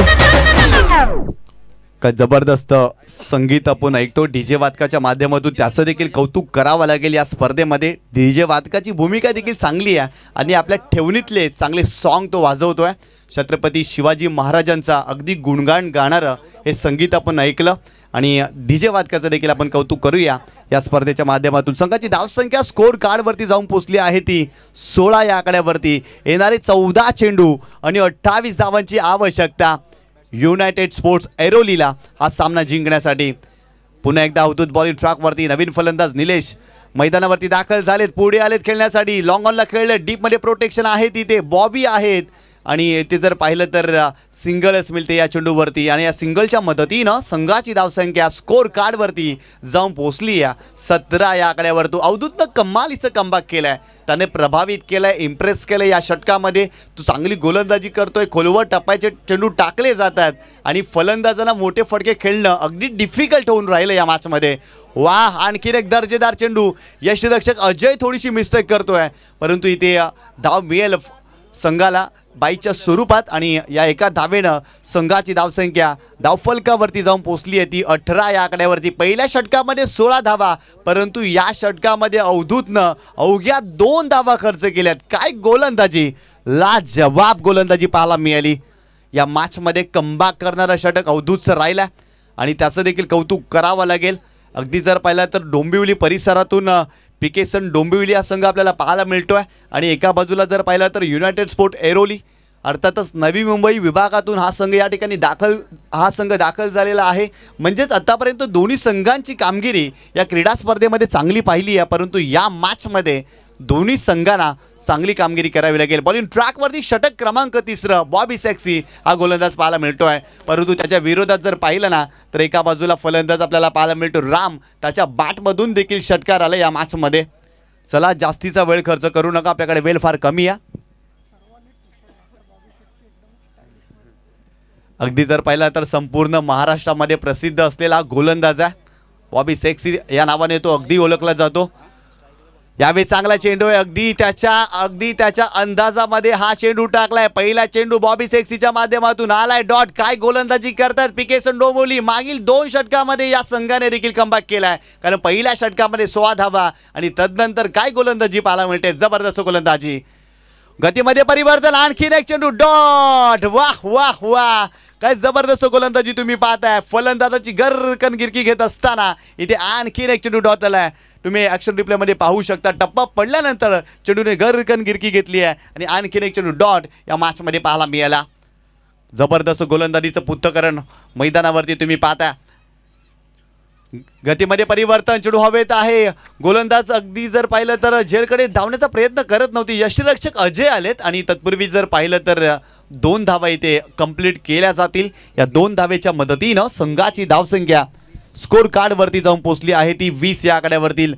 काय जबरदस्त संगीत आपण ऐकतो डीजे वादकाच्या माध्यमातून, त्याचं देखील कौतुक करावं लागेल. या स्पर्धेमध्ये डीजे वादकाची भूमिका देखील चांगली आहे आणि आपल्या ठेवणीतले चांगले सॉन्ग तो वाजवतोय. छत्रपती शिवाजी महाराजांचा अगदी गुणगान गाणारं हे संगीत आपण ऐकलं आणि डीजे वादकाचं देखील आपण कौतुक करूया. या स्पर्धेच्या माध्यमातून संघाची धावसंख्या स्कोर कार्डवरती जाऊन पोचली आहे ती 16 या आकड्यावरती. येणारे 14 चेंडू आणि 28 धावांची आवश्यकता युनायटेड स्पोर्ट्स ऐरोलीला हा सामना जिंकण्यासाठी. पुन्हा एकदा अवधूत बॉलिंग ट्रॅकवरती. नवीन फलंदाज निलेश मैदानावरती दाखल झालेत, पुढे आलेत खेळण्यासाठी. लॉंग ऑनला खेळले, डीपमध्ये प्रोटेक्शन आहे तिथे, बॉबी आहेत आणि ते जर पाहिलं तर सिंगलच मिळते या चेंडूवरती आणि या सिंगलच्या मदतीनं संघाची धावसंख्या स्कोर कार्डवरती जाऊन पोहोचली आहे 17 या आकड्यावर. तो अवधूतनं कमालीचं कमबॅक केलंय, त्याने प्रभावित केलंय, इम्प्रेस केलं या षटकामध्ये. तो चांगली गोलंदाजी करतोय, खोलवर टप्प्याचे चेंडू टाकले जातात आणि फलंदाजांना मोठे फटके खेळणं अगदी डिफिकल्ट होऊन राहिलं या मॅचमध्ये. वाह, आणखीन एक दर्जेदार चेंडू. यष्टिरक्षक अजय थोडीशी मिस्टेक करतोय, परंतु इथे धाव मिळेल संघाला बाईच्या स्वरूपात आणि या एका धावेनं संघाची धावसंख्या धावफलकावरती जाऊन पोहोचली आहे ती 18 या आकड्यावरती. पहिल्या षटकामध्ये 16 धावा, परंतु या षटकामध्ये अवधूतनं अवघ्या 2 धावा खर्च केल्यात. काय गोलंदाजी, लाजवाब गोलंदाजी पाहायला मिळाली. या मॅचमध्ये कमबॅक करणारा षटक अवधूतचं राहिला आणि त्याचं देखील कौतुक करावं लागेल. अगदी जर पाहिलं तर डोंबिवली परिसरातून पिकेसन डोंबिवली हा संघ आपल्याला पाहायला मिळतो आहे आणि एका बाजूला जर पाहिलं तर युनायटेड स्पोर्ट ऐरोली, अर्थातच नवी मुंबई विभागातून हा संघ या ठिकाणी दाखल झालेला आहे. म्हणजेच आतापर्यंत दोन्ही संघांची कामगिरी या क्रीडा स्पर्धेमध्ये चांगली पाहिली आहे, परंतु या मॅचमध्ये दोन्ही संघांना चांगली कामगिरी करावी लागेल. बॉलिंग ट्रॅकवरती षटक क्रमांक 3 बॉबी सेक्सी हा गोलंदाज पाहायला मिळतो आहे, परंतु त्याच्या विरोधात जर पाहिलं ना तर एका बाजूला फलंदाज आपल्याला पाहायला मिळतो राम, त्याच्या बॅटमधून देखील षटकार आला या मॅचमध्ये. चला जास्तीचा वेळ खर्च करू नका, आपल्याकडे वेळ फार कमी आहे. अगदी जर पाहिलं तर संपूर्ण महाराष्ट्रामध्ये प्रसिद्ध असलेला गोलंदाज आहे बॉबी सेक्सी या नावाने तो अगदी ओळखला जातो. यावेळी चांगला चेंडू आहे, अगदी त्याच्या अंदाजामध्ये हा चेंडू टाकलाय. पहिला चेंडू बॉबी सेक्सीच्या माध्यमातून आलाय डॉट. काय गोलंदाजी करतात पिकेसन डोंबिवली. मागील 2 षटकामध्ये या संघाने देखील कमबॅक केलाय, कारण पहिल्या षटकामध्ये 16 धावा आणि तदनंतर काय गोलंदाजी पाहायला मिळते, जबरदस्त गोलंदाजी. गतीमध्ये परिवर्तन, आणखीन एक चेंडू डॉट. वाह वाह वाह, काय जबरदस्त गोलंदाजी तुम्ही पाहताय. फलंदाजाची गरकन गिरकी घेत असताना इथे आणखीन एक चेंडू डॉट आलाय. तुम्ही ॲक्शन रिप्लेमध्ये पाहू शकता, टप्पा पडल्यानंतर चेंडूने गरकन गिरकी घेतली आहे आणि आणखीन एक चेंडू डॉट या मॅचमध्ये पाहायला मिळाला. जबरदस्त गोलंदाजीचं पृथक्करण मैदानावरती तुम्ही पाहता. गतीमध्ये परिवर्तन, चेंडू हवेत आहे. गोलंदाज अगदी जर पाहिलं तर झेलकडे धावण्याचा प्रयत्न करत नव्हती. यष्टीरक्षक अजय आलेत आणि तत्पूर्वी जर पाहिलं तर 2 धावा इथे कंप्लीट केल्या जातील. या 2 धावेच्या मदतीनं संघाची धावसंख्या स्कोर कार्डवरती जाऊन पोहोचली आहे ती 20 या आकड्यावरती.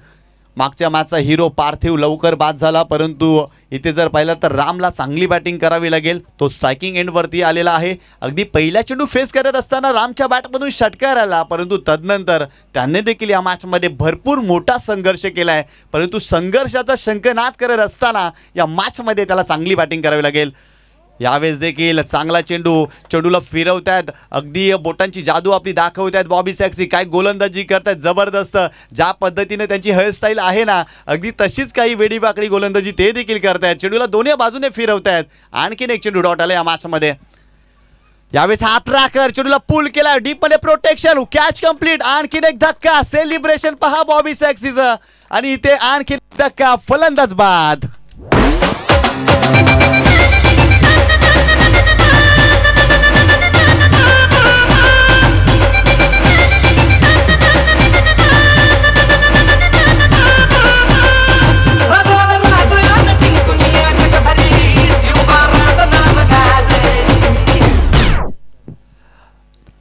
मागच्या मॅचचा हिरो पार्थिव लवकर बाद झाला, परंतु इथे जर पाहिलं तर रामला चांगली बॅटिंग करावी लागेल. तो स्ट्रायकिंग एंडवरती आलेला आहे. अगदी पहिला चेंडू फेस करत असताना रामच्या बॅटमधून षटकार आला, परंतु तदनंतर त्याने देखील या मॅचमध्ये भरपूर मोठा संघर्ष केला आहे. परंतु संघर्षाचा शंखनाद करत असताना या मॅचमध्ये त्याला चांगली बॅटिंग करावी लागेल. यावेळेस देखील चांगला चेंडूला फिरवतायत, अगदी बोटांची जादू आपली दाखवतायत बॉबी सॅक्सी. काय गोलंदाजी करतायत जबरदस्त. ज्या पद्धतीने त्यांची हेअरस्टाईल आहे ना, अगदी तशीच काही वेडीवाकडी गोलंदाजी ते देखील करतायत. चेंडूला दोन्ही बाजूने फिरवतायत. आणखीन एक चेंडू डॉट आला या मॅचमध्ये. यावेळेस हा ट्रॅकर चेंडूला पुल केला, डीप मध्ये प्रोटेक्शन, कॅच कंप्लीट. आणखीन एक धक्का, सेलिब्रेशन पहा बॉबी सॅक्सीचं. आणि इथे आणखीन धक्का, फलंदाज बाद.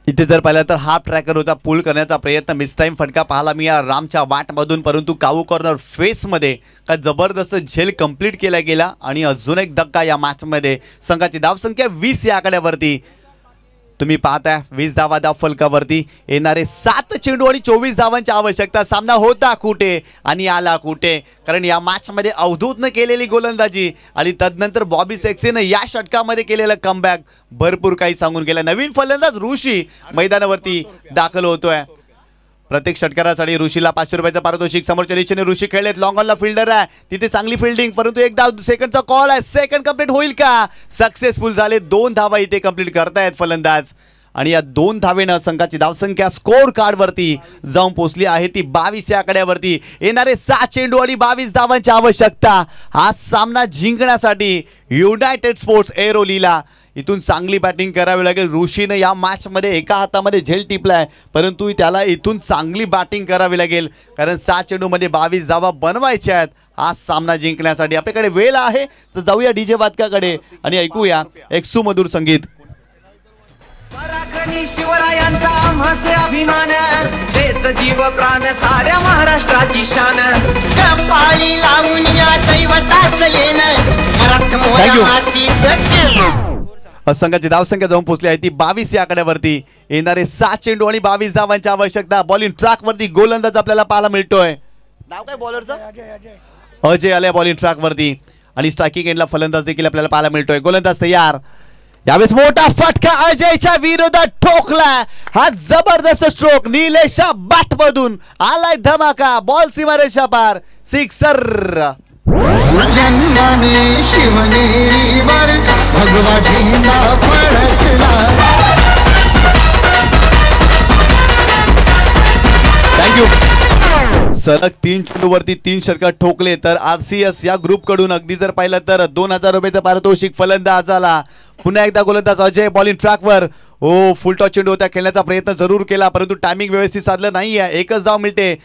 इथे जर पाहिलं तर हा ट्रॅकर होता, पुल करण्याचा प्रयत्न, मिस टाइम फटका पाहायला मी या रामच्या वाटमधून, परंतु काऊ कॉर्नर फेसमध्ये काय जबरदस्त झेल कंप्लीट केला गेला. आणि अजून एक धक्का या मॅचमध्ये. संघाची धावसंख्या 20 या आकड्यावरती. तुम्ही पाहताय 20 धावा धाव फलकावरती. येणारे 7 चेंडू आणि 24 धावांची आवश्यकता. सामना होता कुठे आणि आला कुठे, कारण या मॅचमध्ये अवधूतनं केलेली गोलंदाजी आणि तदनंतर बॉबी सॅक्सीनं या षटकामध्ये केलेलं कमबॅक भरपूर काही सांगून गेलं. नवीन फलंदाज ऋषी मैदानावरती दाखल होतोय. प्रत्येक षटकारासाठी ऋषीला 500 रुपयाचं पारितोषिक. समोरच्या दिशेने ऋषी खेळलेत, लॉंग ऑनला फिल्डर आहे, तिथे चांगली फिल्डिंग, परंतु एक धाव सेकंडचा कॉल आहे. सेकंड कंप्लीट होईल का? सक्सेसफुल झाले. 2 धावा इथे कंप्लीट करतायत फलंदाज. आणि या 2 धावेनं संघाची धावसंख्या स्कोर कार्डवरती जाऊन पोहोचली आहे ती 22 या आकड्यावरती. येणारे 7 चेंडू आणि 22 धावांची आवश्यकता. हा सामना जिंकण्यासाठी युनायटेड स्पोर्ट्स एरोलीला इथून चांगली बॅटिंग करावी लागेल. ऋषीनं या मॅचमध्ये एका हातामध्ये झेल टिपलाय, परंतु त्याला इथून चांगली बॅटिंग करावी लागेल, कारण 7 चेंडूमध्ये 22 धावा बनवायच्या आहेत हा सामना जिंकण्यासाठी. आपल्याकडे वेळ आहे तर जाऊया डीजे वादकाकडे आणि ऐकूया एक सुमधुर संगीत. पराक्रमी शिवरायांचा आम्हासे अभिमान, तेच जीव प्राण साऱ्या महाराष्ट्राची शान. कपाळी लावून या दैवताच येणं, मराठमोळ्या मातीचं. संघाची धावसंख्या जाऊन पोहोचली आहे ती 22 या आकड्यावरती. येणारे 7 चेंडू आणि 22 धावांची आवश्यकता. बॉलिंग ट्रॅकवरती गोलंदाज आपल्याला पाहायला मिळतोय. नाव काय बॉलरचं? अजय आले बॉलिंग ट्रॅकवरती. आणि स्ट्रायकिंग एंडला फलंदाज देखील आपल्याला पाहायला मिळतोय. गोलंदाज तयार. यावेळेस मोठा फटका अजयच्या विरोधात ठोकला. हा जबरदस्त स्ट्रोक निलेशच्या बॅटमधून आलाय धमाका. बॉल सीमारेषा पार, सिक्सर. जन्माने शिवनेरीवर भगवा झेंडा फडकला. थँक्यू. सलग 3 चेंडूवरती 3 षटकार ठोकले तर RCS या ग्रुप कडून अगदी जर पाहिलं तर 2000 रुपयाचं पारितोषिक फलंदाजाला. पुन्हा एकदा गोलंदाज अजय बॉलिंग ट्रॅकवर. फुल टॉस चेंडू होता, खेळण्याचा प्रयत्न जरूर केला, परंतु टायमिंग व्यवस्थित साधलं नाहीये. एकच धाव मिळते,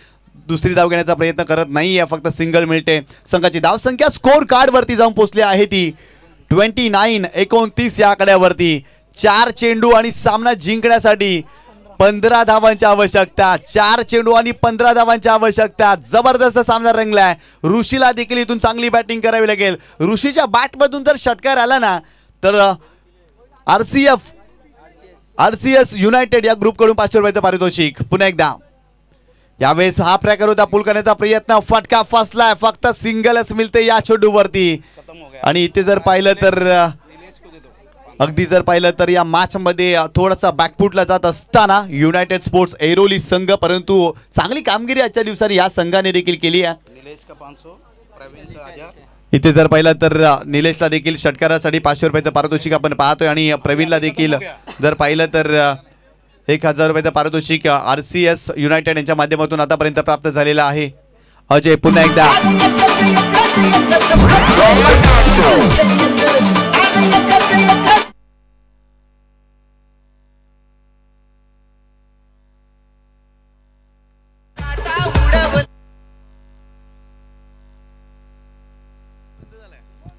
दुसरी धाव घेण्याचा प्रयत्न करत नाहीये, फक्त सिंगल मिळते. संघाची धावसंख्या स्कोर कार्डवरती जाऊन पोहोचली आहे ती 29 या आकड्यावरती. 4 चेंडू आणि सामना जिंकण्यासाठी 15 धावांची आवश्यकता. 4 चेंडू आणि 15 धावांची आवश्यकता. जबरदस्त सामना रंगलाय. ऋषीला देखील इथून चांगली बॅटिंग करावी लागेल. ऋषीच्या बॅटमधून जर षटकार आला ना तर RCS युनायटेड या ग्रुपकडून 500 रुपयाचं पारितोषिक. पुन्हा एकदा यावेळेस हा ट्रॅकर होता, पुल करण्याचा प्रयत्न, फटका फसलाय, फक्त सिंगलच मिळते या चेंडूवरती. आणि इथे जर पाहिलं तर अगदी जर पाहिलं तर या मॅचमध्ये थोडासा बॅकफुटला जात असताना युनायटेड स्पोर्ट्स एरोली संघ, परंतु चांगली कामगिरी आजच्या दिवसात या संघाने देखील केली आहे. इथे जर पाहिलं तर निलेशला देखील षटकारासाठी 500 रुपयाचं पारितोषिक आपण पाहतोय आणि प्रवीणला देखील जर पाहिलं तर 1000 रुपयाचं पारितोषिक RCS युनायटेड यांच्या माध्यमातून आतापर्यंत प्राप्त झालेलं आहे. अजय पुन्हा एकदा.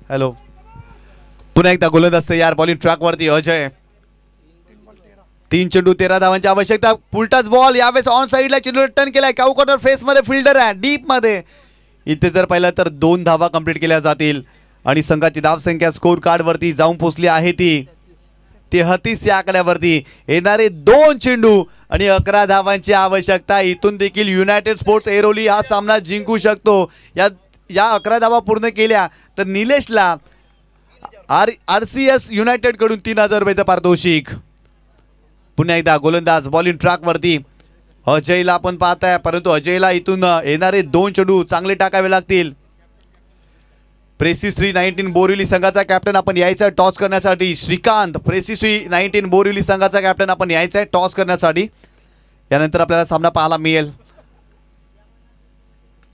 हॅलो पुन्हा एकदा गोलंदाज तयार बॉलिंग ट्रॅक वरती अजय 3 चेंडू 13 धावांची आवश्यकता उलटाच बॉल यावेळेस ऑन साईडला चेंडू रिटर्न केलाय काउकॉर्नर फेस मध्ये फिल्डर आहे डीप मध्ये इथे जर पाहिलं तर 2 धावा कंप्लीट केल्या जातील आणि संघाची धावसंख्या स्कोर कार्ड वरती जाऊन पोहोचली आहे ती 33 या आकड्यावरती येणारे 2 चेंडू आणि 11 धावांची आवश्यकता इथून देखील युनायटेड स्पोर्ट्स एरोली हा सामना जिंकू शकतो या 11 धावा पूर्ण केल्या तर निलेशला RCS युनायटेड कडून 3000 रुपयाचं पारितोषिक पुन्हा एकदा गोलंदाज बॉलिंग ट्रॅक वरती अजयला आपण पाहताय परंतु अजयला इथून येणारे 2 चेंडू चांगले टाकावे लागतील प्रेसिस 319 बोरिवली संघाचा कॅप्टन आपण यायचा टॉस करण्यासाठी श्रीकांत प्रेसिस 319 बोरिवली संघाचा कॅप्टन आपण यायचा टॉस करण्यासाठी यानंतर आपल्याला सामना पाहायला मिळेल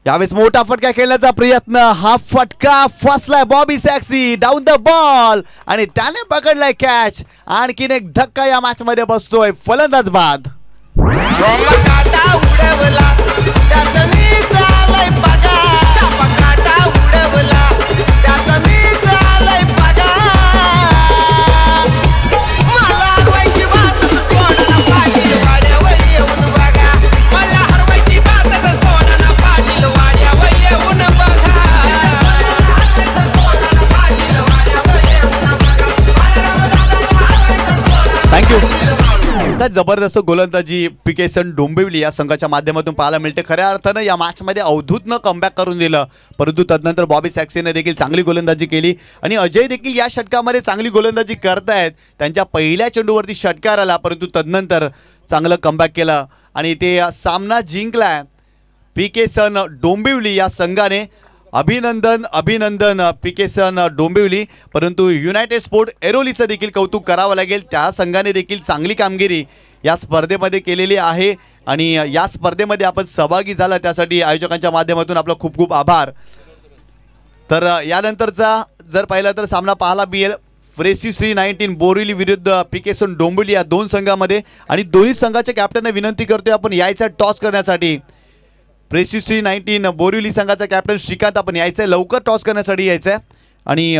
यावेळेस मोठा फटका खेळण्याचा प्रयत्न हा फटका फसलाय बॉबी सॅक्सी डाऊन द बॉल आणि त्याने पकडलाय कॅच आणखीन एक धक्का या मॅच मध्ये बसतोय फलंदाज बाद थँक्यू जबरदस्त गोलंदाजी पिकेसन डोंबिवली या संघाच्या माध्यमातून पाहायला मिळते खऱ्या अर्थानं या मॅच मध्ये अवधूतनं कमबॅक करून दिलं परंतु तदनंतर बॉबी सॅक्सीने देखील चांगली गोलंदाजी केली आणि अजय देखील या षटकामध्ये चांगली गोलंदाजी करतायत त्यांच्या पहिल्या चेंडूवरती षटकार आला परंतु तदनंतर चांगलं कमबॅक केलं आणि ते सामना जिंकलाय पिकेसन डोंबिवली या संघाने अभिनंदन अभिनंदन पिकेसन डोंबिवली परंतु युनायटेड स्पोर्ट एरोलीचं देखील कौतुक करावं लागेल त्या संघाने देखील चांगली कामगिरी या स्पर्धेमध्ये केलेली आहे आणि या स्पर्धेमध्ये आपण सहभागी झाला त्यासाठी आयोजकांच्या माध्यमातून आपलं खूप खूप आभार तर यानंतरचा जर पाहिलं तर सामना पाहायला मिळेल प्रेसिस 319 बोरिवली विरुद्ध पिकेसन डोंबिवली या 2 संघामध्ये आणि दोन्ही संघाच्या कॅप्टनने विनंती करतोय आपण यायचा टॉस करण्यासाठी प्रेसिस 319 बोरिवली संघाचा कॅप्टन श्रीकांत आपण यायचंय लवकर टॉस करण्यासाठी यायचंय आणि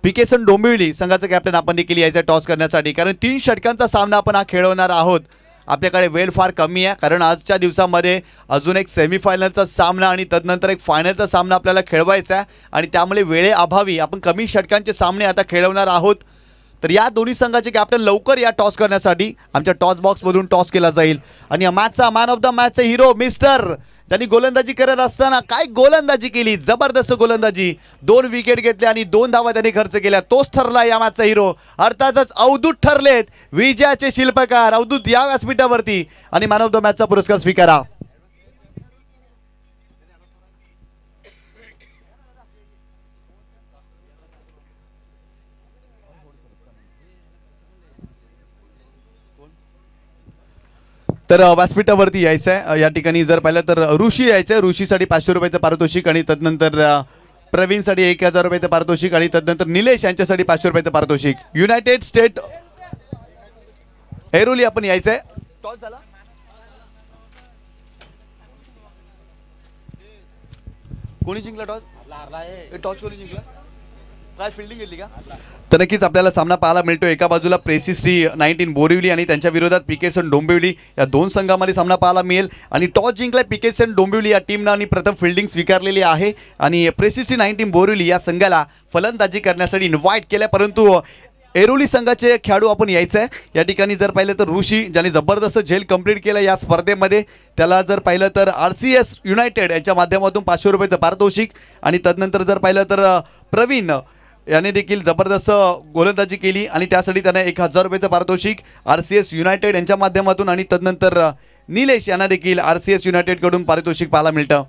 पिकेसन डोंबिवली संघाचा कॅप्टन आपण देखील यायचं टॉस करण्यासाठी कारण 3 षटकांचा सामना आपण हा खेळवणार आहोत आपल्याकडे वेळ फार कमी आहे कारण आजच्या दिवसामध्ये अजून एक सेमीफायनलचा सामना आणि तदनंतर एक फायनलचा सामना आपल्याला खेळवायचा आहे आणि त्यामुळे वेळेअभावी आपण कमी षटकांचे सामने आता खेळवणार आहोत तर या दोन्ही संघाचे कॅप्टन लवकर या टॉस करण्यासाठी आमच्या टॉस बॉक्समधून टॉस केला जाईल आणि या मॅचचा मॅन ऑफ द मॅचचा हिरो मिस्टर त्यांनी गोलंदाजी करत असताना काय गोलंदाजी केली जबरदस्त गोलंदाजी 2 विकेट घेतल्या आणि 2 धावा त्यांनी खर्च केल्या तोच ठरला या मॅचचा हिरो अर्थातच अवधूत ठरलेत विजयाचे शिल्पकार अवधूत या व्यासपीठावरती आणि मॅन ऑफ द मॅचचा पुरस्कार स्वीकारा तर व्यासपीठावरती यायचं आहे या ठिकाणी जर पाहिलं तर ऋषी यायचं आहे ऋषीसाठी 500 रुपयाचं पारितोषिक आणि तदनंतर प्रवीणसाठी 1000 रुपयाचं पारितोषिक आणि तदनंतर निलेश यांच्यासाठी 500 रुपयाचं पारितोषिक युनायटेड स्टेट एरोली आपण यायचं आहे टॉस झाला कोणी जिंकला टॉस टॉस कोणी जिंकला काय फिल्डिंग घेतली का तर नक्कीच आपल्याला सामना पाहायला मिळतो एका बाजूला प्रेसिस 319 बोरिवली आणि त्यांच्या विरोधात पिकेसन डोंबिवली या 2 संघांमध्ये सामना पाहायला मिळेल आणि टॉस जिंकलाय पिकेसन डोंबिवली या टीमनं आणि प्रथम फिल्डिंग स्वीकारलेली आहे आणि प्रेसिस 319 बोरिवली या संघाला फलंदाजी करण्यासाठी इन्व्हाइट केलं परंतु एरोली संघाचे खेळाडू आपण यायचं आहे या ठिकाणी जर पाहिलं तर ऋषी ज्याने जबरदस्त झेल कंप्लीट केलं या स्पर्धेमध्ये त्याला जर पाहिलं तर RCS युनायटेड यांच्या माध्यमातून 500 रुपयाचं पारितोषिक आणि तदनंतर जर पाहिलं तर प्रवीण याने देखील जबरदस्त गोलंदाजी केली आणि त्यासाठी त्याने 1000 रुपयाचं पारितोषिक RCS युनायटेड यांच्या माध्यमातून आणि तदनंतर निलेश यांना देखील RCS युनायटेड कडून पारितोषिक पाहायला मिळतं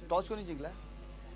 टॉस कोणी जिंकला